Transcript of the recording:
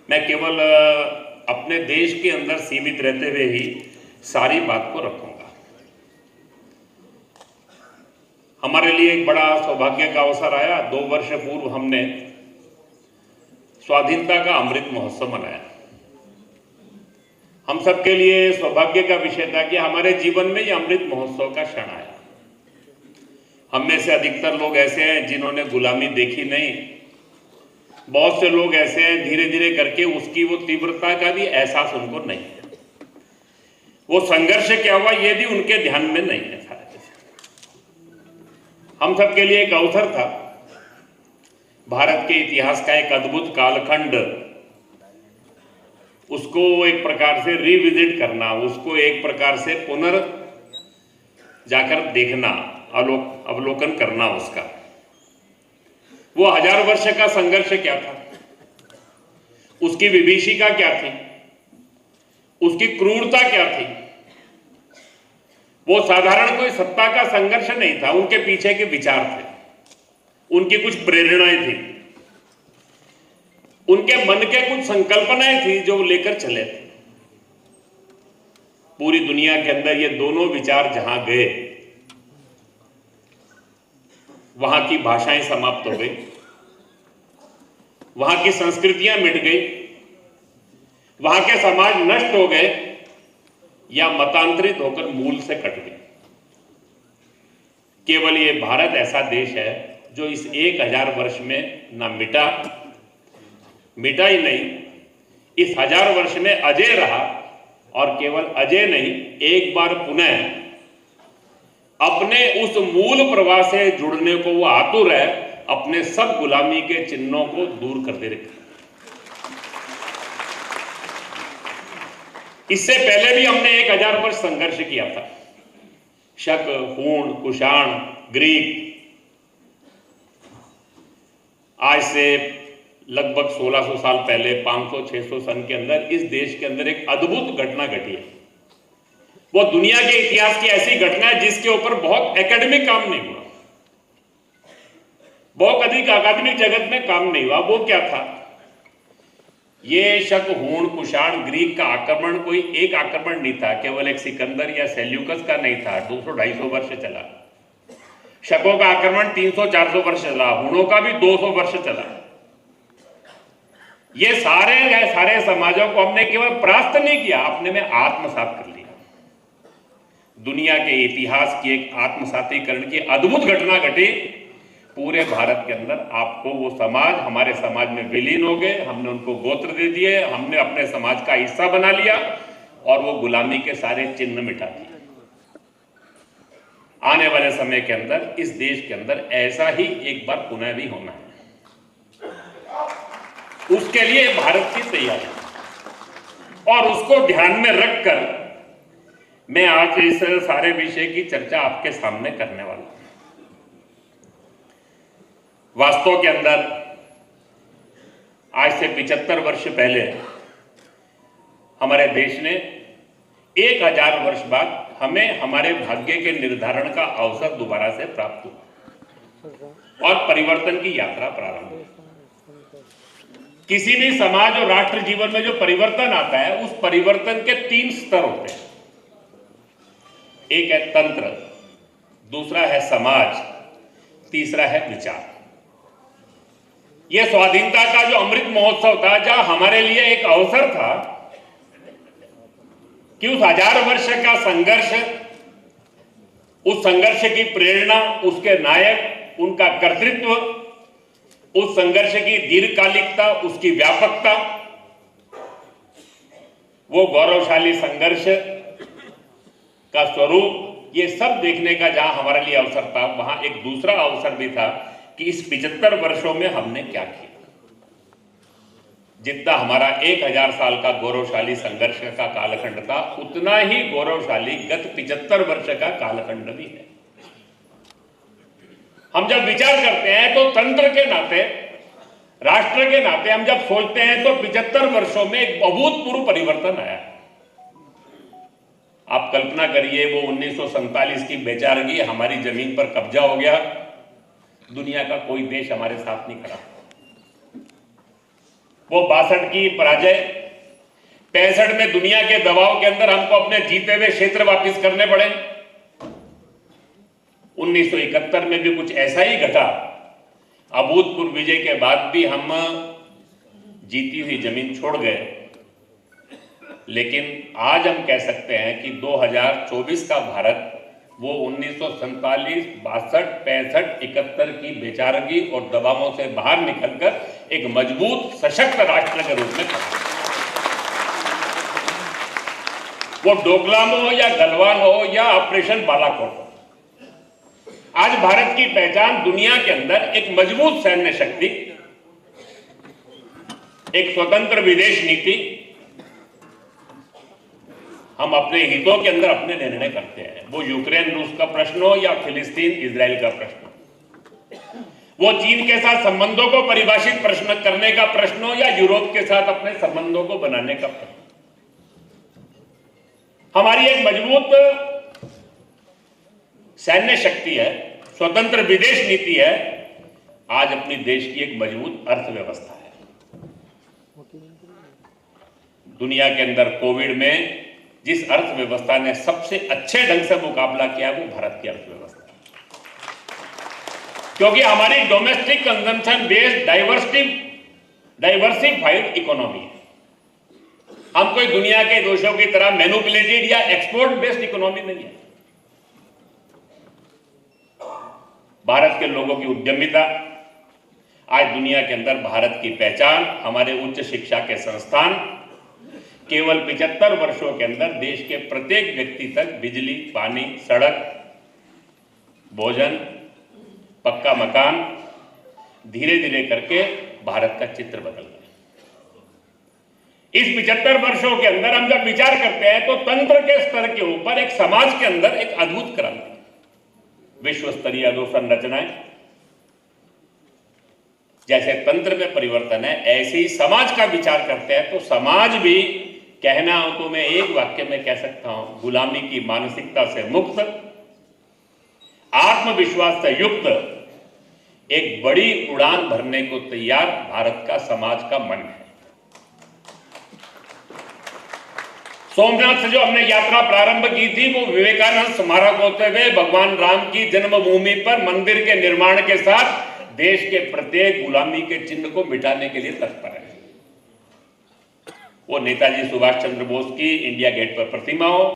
मैं केवल अपने देश के अंदर सीमित रहते हुए ही सारी बात को रखूंगा। हमारे लिए एक बड़ा सौभाग्य का अवसर आया। 2 वर्ष पूर्व हमने स्वाधीनता का अमृत महोत्सव मनाया। हम सबके लिए सौभाग्य का विषय था कि हमारे जीवन में ये अमृत महोत्सव का क्षण आया। हम में से अधिकतर लोग ऐसे हैं जिन्होंने गुलामी देखी नहीं। बहुत से लोग ऐसे हैं धीरे धीरे करके उसकी वो तीव्रता का भी एहसास उनको नहीं है। वो संघर्ष क्या हुआ ये भी उनके ध्यान में नहीं है। सारे हम सबके लिए एक अवसर था भारत के इतिहास का एक अद्भुत कालखंड, उसको एक प्रकार से रिविजिट करना, उसको एक प्रकार से जाकर देखना, अवलोकन करना उसका। वो 1000 वर्ष का संघर्ष क्या था, उसकी विभीषिका क्या थी, उसकी क्रूरता क्या थी। वो साधारण कोई सत्ता का संघर्ष नहीं था, उनके पीछे के विचार थे, उनकी कुछ प्रेरणाएं थी, उनके मन के कुछ संकल्पनाएं थी जो लेकर चले थे। पूरी दुनिया के अंदर ये दोनों विचार जहां गए वहां की भाषाएं समाप्त हो गई, वहां की संस्कृतियां मिट गई, वहां के समाज नष्ट हो गए या मतांतरित होकर मूल से कट गए। केवल ये भारत ऐसा देश है जो इस 1000 वर्ष में ना मिटा ही नहीं, इस 1000 वर्ष में अजय रहा। और केवल अजय नहीं, एक बार पुनः अपने उस मूल प्रवाह से जुड़ने को वो आतुर है, अपने सब गुलामी के चिन्हों को दूर कर दे रखा। इससे पहले भी हमने 1000 वर्ष संघर्ष किया था। शक, हूण, कुषाण, ग्रीक। आज से लगभग 1600 साल पहले 500-600 सन के अंदर इस देश के अंदर एक अद्भुत घटना घटी है। वो दुनिया के इतिहास की ऐसी घटना है जिसके ऊपर बहुत एकेडमिक काम नहीं हुआ, बहुत अधिक अकादमिक जगत में काम नहीं हुआ। वो क्या था? ये शक, हूण, कुषाण, ग्रीक का आक्रमण कोई एक आक्रमण नहीं था, केवल एक सिकंदर या सेल्यूकस का नहीं था। 200-250 वर्ष चला। शकों का आक्रमण 300-400 वर्ष चला, हूणों का भी 200 वर्ष चला। ये सारे समाजों को हमने केवल परास्त नहीं किया, अपने में आत्मसात कर लिया। दुनिया के इतिहास की एक आत्मसातीकरण की अद्भुत घटना घटी पूरे भारत के अंदर। आपको वो समाज हमारे समाज में विलीन हो गए, हमने उनको गोत्र दे दिए, हमने अपने समाज का हिस्सा बना लिया और वो गुलामी के सारे चिन्ह मिटा दिए। आने वाले समय के अंदर इस देश के अंदर ऐसा ही एक बार पुनः भी होना है। उसके लिए भारत की तैयारी और उसको ध्यान में रखकर मैं आज इस सारे विषय की चर्चा आपके सामने करने वाला हूं। वास्तव के अंदर आज से 75 वर्ष पहले हमारे देश ने 1000 वर्ष बाद हमें हमारे भाग्य के निर्धारण का अवसर दोबारा से प्राप्त हुआ और परिवर्तन की यात्रा प्रारंभ हुई। किसी भी समाज और राष्ट्र जीवन में जो परिवर्तन आता है उस परिवर्तन के 3 स्तर होते हैं। एक है तंत्र, दूसरा है समाज, तीसरा है विचार। यह स्वाधीनता का जो अमृत महोत्सव था, जहां हमारे लिए एक अवसर था कि उस 1000 वर्ष का संघर्ष, उस संघर्ष की प्रेरणा, उसके नायक, उनका कर्तृत्व, उस संघर्ष की दीर्घकालिकता, उसकी व्यापकता, वो गौरवशाली संघर्ष का स्वरूप, ये सब देखने का जहां हमारे लिए अवसर था, वहां एक दूसरा अवसर भी था कि इस 75 वर्षों में हमने क्या किया। जितना हमारा 1000 साल का गौरवशाली संघर्ष का कालखंड था, उतना ही गौरवशाली गत 75 वर्ष का कालखंड भी है। हम जब विचार करते हैं तो तंत्र के नाते, राष्ट्र के नाते हम जब सोचते हैं तो 75 वर्षों में एक अभूतपूर्व परिवर्तन आया। आप कल्पना करिए, वो 1947 की बेचारगी, हमारी जमीन पर कब्जा हो गया, दुनिया का कोई देश हमारे साथ नहीं खड़ा। वो 62 की पराजय, 65 में दुनिया के दबाव के अंदर हमको अपने जीते हुए क्षेत्र वापस करने पड़े, 1971 में भी कुछ ऐसा ही घटा। अभूतपूर्व विजय के बाद भी हम जीती हुई जमीन छोड़ गए। लेकिन आज हम कह सकते हैं कि 2024 का भारत वो 1947, 62, 65, 71 की बेचारगी और दबावों से बाहर निकलकर एक मजबूत सशक्त राष्ट्र के रूप में खड़ा। वो डोकलाम हो या गलवान हो या ऑपरेशन बालाकोट हो, आज भारत की पहचान दुनिया के अंदर एक मजबूत सैन्य शक्ति, एक स्वतंत्र विदेश नीति, हम अपने हितों के अंदर अपने निर्णय करते हैं। वो यूक्रेन रूस का प्रश्न हो या फिलिस्तीन इजराइल का प्रश्न हो, वो चीन के साथ संबंधों को परिभाषित प्रश्न करने का प्रश्न हो या यूरोप के साथ अपने संबंधों को बनाने का प्रश्न। हमारी एक मजबूत सैन्य शक्ति है, स्वतंत्र विदेश नीति है, आज अपनी देश की एक मजबूत अर्थव्यवस्था है। दुनिया के अंदर कोविड में जिस अर्थव्यवस्था ने सबसे अच्छे ढंग से मुकाबला किया वो भारत की अर्थव्यवस्था है, क्योंकि हमारी domestic consumption based diversified economy है। हम कोई दुनिया के देशों की तरह मैन्युपुलेटेड या एक्सपोर्ट बेस्ड इकोनॉमी नहीं है। भारत के लोगों की उद्यमिता, आज दुनिया के अंदर भारत की पहचान, हमारे उच्च शिक्षा के संस्थान, केवल 75 वर्षों के अंदर देश के प्रत्येक व्यक्ति तक बिजली, पानी, सड़क, भोजन, पक्का मकान, धीरे धीरे करके भारत का चित्र बदल गया। इस 75 वर्षों के अंदर हम जब विचार करते हैं तो तंत्र के स्तर के ऊपर एक समाज के अंदर एक अद्भुत क्रांति, विश्व स्तरीय अधोसंरचनाएं, जैसे तंत्र में परिवर्तन है, ऐसे ही समाज का विचार करते हैं तो समाज भी, कहना हो तो मैं एक वाक्य में कह सकता हूं, गुलामी की मानसिकता से मुक्त, आत्मविश्वास से युक्त एक बड़ी उड़ान भरने को तैयार भारत का समाज का मन है। सोमनाथ से जो हमने यात्रा प्रारंभ की थी वो विवेकानंद स्मारक होते हुए भगवान राम की जन्मभूमि पर मंदिर के निर्माण के साथ देश के प्रत्येक गुलामी के चिन्ह को मिटाने के लिए तत्पर है। वो नेताजी सुभाष चंद्र बोस की इंडिया गेट पर प्रतिमा हो,